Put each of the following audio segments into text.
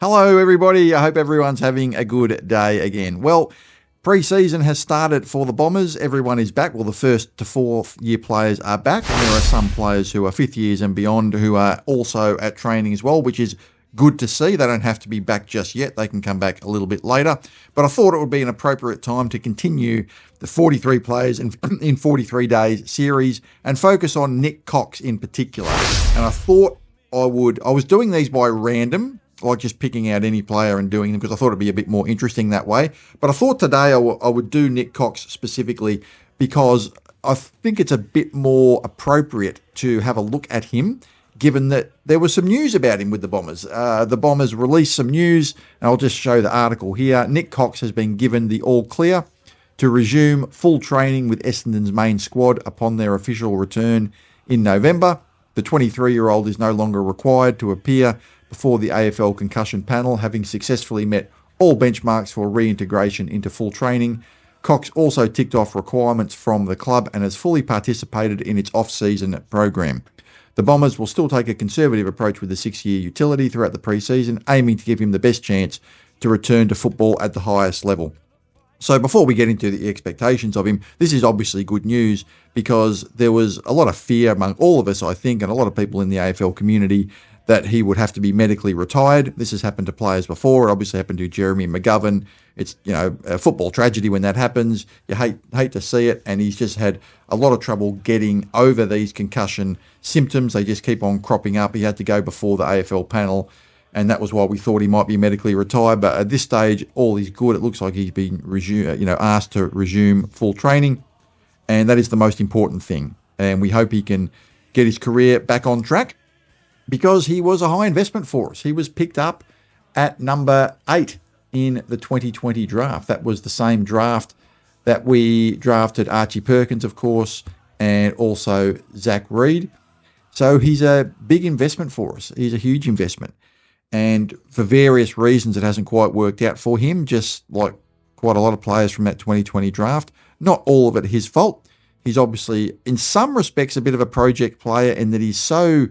Hello, everybody. I hope everyone's having a good day again. Well, pre-season has started for the Bombers. Everyone is back. Well, the first to fourth year players are back, and there are some players who are fifth years and beyond who are also at training as well, which is good to see. They don't have to be back just yet. They can come back a little bit later. But I thought it would be an appropriate time to continue the 43 players in 43 days series and focus on NIK COX in particular. And I thought I was doing these by random, like just picking out any player and doing them because I thought it'd be a bit more interesting that way. But I thought today I would do NIK COX specifically because I think it's a bit more appropriate to have a look at him, given that there was some news about him with the Bombers. The Bombers released some news, and I'll just show the article here. NIK COX has been given the all clear to resume full training with Essendon's main squad upon their official return in November. The 23-year-old is no longer required to appear before the AFL Concussion panel, having successfully met all benchmarks for reintegration into full training. Cox also ticked off requirements from the club and has fully participated in its off-season program. The Bombers will still take a conservative approach with the 6-year utility throughout the pre-season, aiming to give him the best chance to return to football at the highest level. So before we get into the expectations of him, this is obviously good news because there was a lot of fear among all of us, I think, and a lot of people in the AFL community that he would have to be medically retired. This has happened to players before. It obviously happened to Jeremy McGovern. It's, a football tragedy when that happens. You hate to see it, and he's just had a lot of trouble getting over these concussion symptoms. They just keep on cropping up. He had to go before the AFL panel, and that was why we thought he might be medically retired. But at this stage, all is good. It looks like he's been asked to resume full training, and that is the most important thing. And we hope he can get his career back on track, because he was a high investment for us. He was picked up at number 8 in the 2020 draft. That was the same draft that we drafted Archie Perkins, of course, and also Zach Reed. So he's a big investment for us. He's a huge investment. And for various reasons, it hasn't quite worked out for him, just like quite a lot of players from that 2020 draft. Not all of it his fault. He's obviously, in some respects, a bit of a project player in that he's so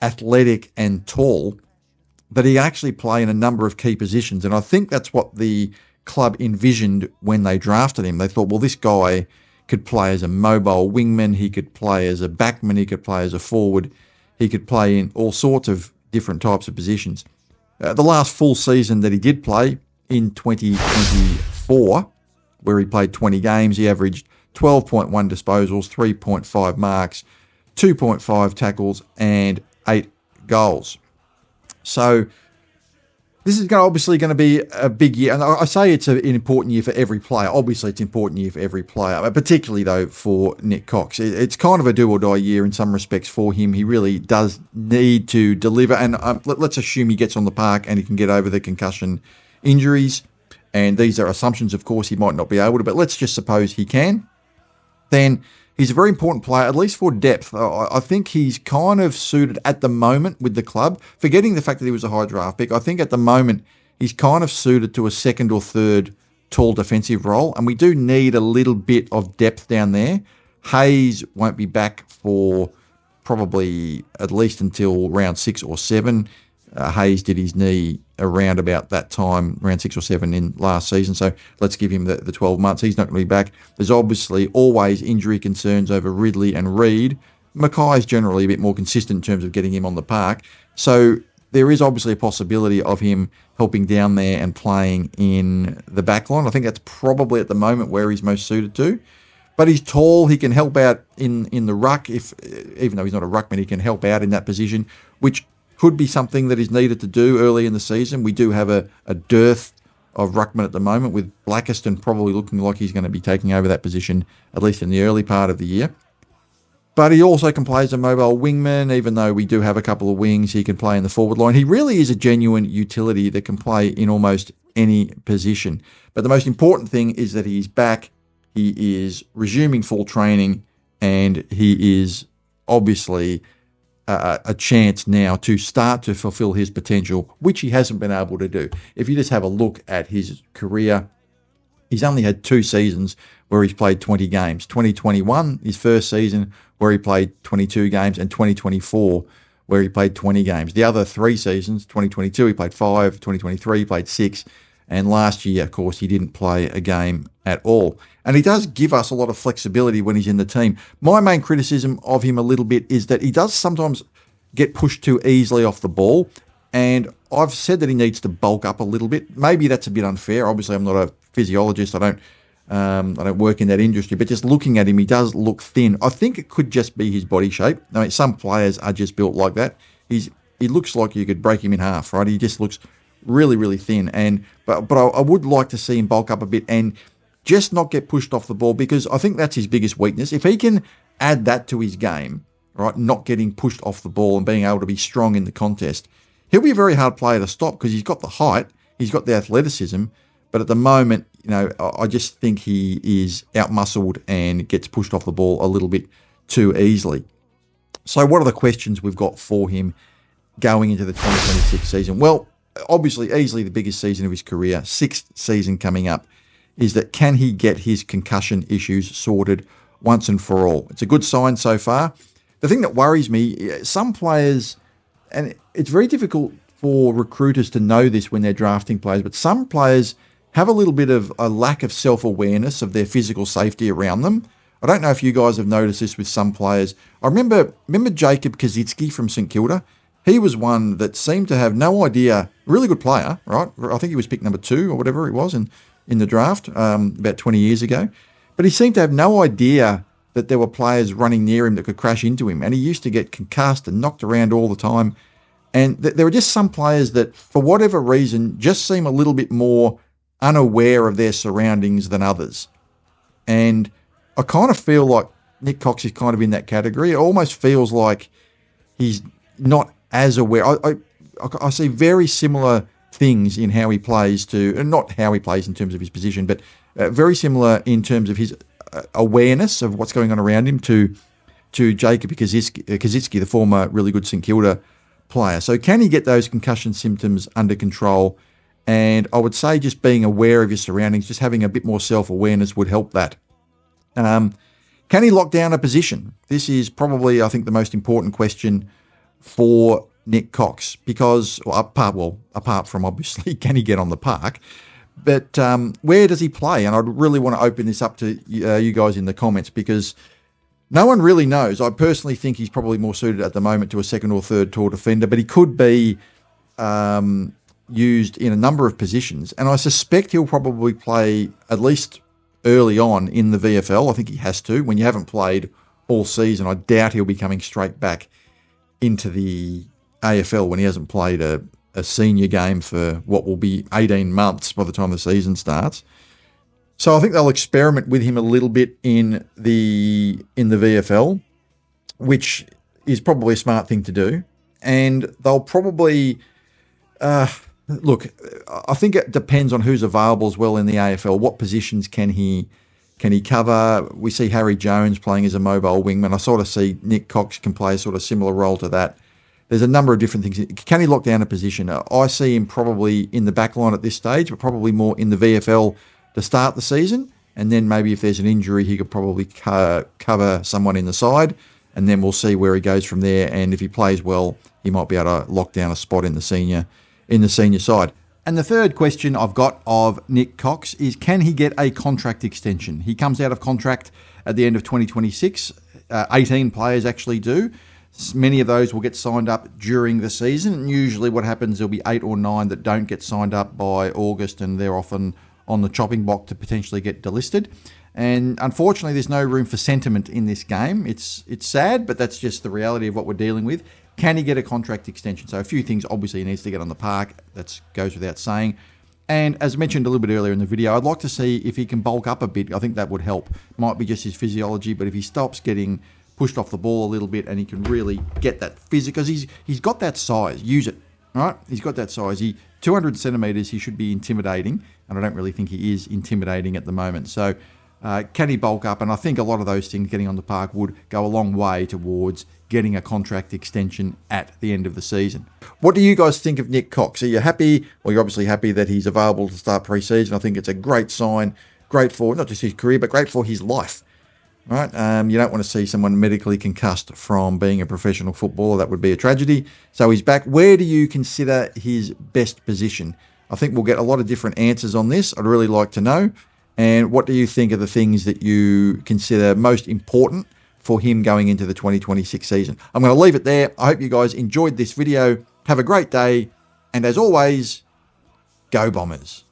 athletic and tall that he actually play in a number of key positions. And I think that's what the club envisioned when they drafted him. They thought, well, this guy could play as a mobile wingman, he could play as a backman, he could play as a forward, he could play in all sorts of different types of positions. The last full season that he did play in 2024, where he played 20 games, he averaged 12.1 disposals, 3.5 marks, 2.5 tackles, and 8 goals. So this is obviously going to be a big year. And I say it's an important year for every player. Obviously, it's an important year for every player, but particularly, though, for NIK COX. It's kind of a do-or-die year in some respects for him. He really does need to deliver. And let's assume he gets on the park and he can get over the concussion injuries. And these are assumptions, of course, he might not be able to, but let's just suppose he can. Then he's a very important player, at least for depth. I think he's kind of suited at the moment with the club, forgetting the fact that he was a high draft pick. I think at the moment he's kind of suited to a second or third tall defensive role, and we do need a little bit of depth down there. Hayes won't be back for probably at least until round 6 or 7. Hayes did his knee around about that time, around 6 or 7 in last season. So let's give him the 12 months. He's not going to be back. There's obviously always injury concerns over Ridley and Reed. Mackay's generally a bit more consistent in terms of getting him on the park. So there is obviously a possibility of him helping down there and playing in the back line. I think that's probably at the moment where he's most suited to. But he's tall. He can help out in the ruck. Even though he's not a ruckman, he can help out in that position, which could be something that is needed to do early in the season. We do have a dearth of ruckman at the moment, with Blackiston probably looking like he's going to be taking over that position, at least in the early part of the year. But he also can play as a mobile wingman. Even though we do have a couple of wings, he can play in the forward line. He really is a genuine utility that can play in almost any position. But the most important thing is that he's back, he is resuming full training, and he is obviously a chance now to start to fulfill his potential, which he hasn't been able to do. If you just have a look at his career, he's only had 2 seasons where he's played 20 games. 2021, his first season, where he played 22 games, and 2024, where he played 20 games. The other 3 seasons, 2022, he played 5, 2023, he played 6, and last year, of course, he didn't play a game at all. And he does give us a lot of flexibility when he's in the team. My main criticism of him a little bit is that he does sometimes get pushed too easily off the ball, and I've said that he needs to bulk up a little bit. Maybe that's a bit unfair. Obviously, I'm not a physiologist. I don't work in that industry, but just looking at him, he does look thin. I think it could just be his body shape. I mean, some players are just built like that. He looks like you could break him in half, right? He just looks really, really thin. But I would like to see him bulk up a bit and just not get pushed off the ball, because I think that's his biggest weakness. If he can add that to his game, right, not getting pushed off the ball and being able to be strong in the contest, he'll be a very hard player to stop because he's got the height, he's got the athleticism, but at the moment, I just think he is out-muscled and gets pushed off the ball a little bit too easily. So what are the questions we've got for him going into the 2026 season? Well, obviously, easily the biggest season of his career, 6th season coming up, is that can he get his concussion issues sorted once and for all? It's a good sign so far. The thing that worries me, some players, and it's very difficult for recruiters to know this when they're drafting players, but some players have a little bit of a lack of self-awareness of their physical safety around them. I don't know if you guys have noticed this with some players. I remember Jacob Kazitsky from St Kilda. He was one that seemed to have no idea, really good player, right? I think he was pick number 2 or whatever it was in the draft about 20 years ago. But he seemed to have no idea that there were players running near him that could crash into him. And he used to get concussed and knocked around all the time. And there are just some players that, for whatever reason, just seem a little bit more unaware of their surroundings than others. And I kind of feel like Nick Cox is kind of in that category. It almost feels like he's not as aware. I see very similar things in how he plays to, and not how he plays in terms of his position, but very similar in terms of his awareness of what's going on around him to Jacob Kazitsky, the former really good St Kilda player. So can he get those concussion symptoms under control? And I would say just being aware of your surroundings, just having a bit more self-awareness would help that. Can he lock down a position? This is probably, I think, the most important question for Nick Cox, because apart from obviously can he get on the park, but where does he play? And I'd really want to open this up to you guys in the comments, because no one really knows. I personally think he's probably more suited at the moment to a second or third tall defender, but he could be used in a number of positions, and I suspect he'll probably play at least early on in the VFL. I think he has to. When you haven't played all season, I doubt he'll be coming straight back into the AFL when he hasn't played a senior game for what will be 18 months by the time the season starts. So I think they'll experiment with him a little bit in the VFL, which is probably a smart thing to do. And they'll probably look, I think it depends on who's available as well in the AFL. What positions can he cover? We see Harry Jones playing as a mobile wingman. I sort of see Nick Cox can play a sort of similar role to that. There's a number of different things. Can he lock down a position? I see him probably in the back line at this stage, but probably more in the VFL to start the season. And then maybe if there's an injury, he could probably cover someone in the side. And then we'll see where he goes from there. And if he plays well, he might be able to lock down a spot in the senior side. And the third question I've got of Nick Cox is, can he get a contract extension? He comes out of contract at the end of 2026. 18 players actually do. Many of those will get signed up during the season. And usually what happens, there'll be 8 or 9 that don't get signed up by August, and they're often on the chopping block to potentially get delisted. And unfortunately, there's no room for sentiment in this game. It's sad, but that's just the reality of what we're dealing with. Can he get a contract extension? So a few things. Obviously, he needs to get on the park. That goes without saying. And as mentioned a little bit earlier in the video, I'd like to see if he can bulk up a bit. I think that would help. Might be just his physiology, but if he stops getting pushed off the ball a little bit and he can really get that physical, because he's got that size. Use it, right? He's got that size. 200 centimetres, he should be intimidating, and I don't really think he is intimidating at the moment. So can he bulk up? And I think a lot of those things, getting on the park, would go a long way towards getting a contract extension at the end of the season. What do you guys think of Nick Cox? Are you happy? Well, you're obviously happy that he's available to start pre-season. I think it's a great sign, great for not just his career, but great for his life. right? You don't want to see someone medically concussed from being a professional footballer. That would be a tragedy. So he's back. Where do you consider his best position? I think we'll get a lot of different answers on this. I'd really like to know. And what do you think are the things that you consider most important for him going into the 2026 season? I'm going to leave it there. I hope you guys enjoyed this video. Have a great day. And as always, go Bombers.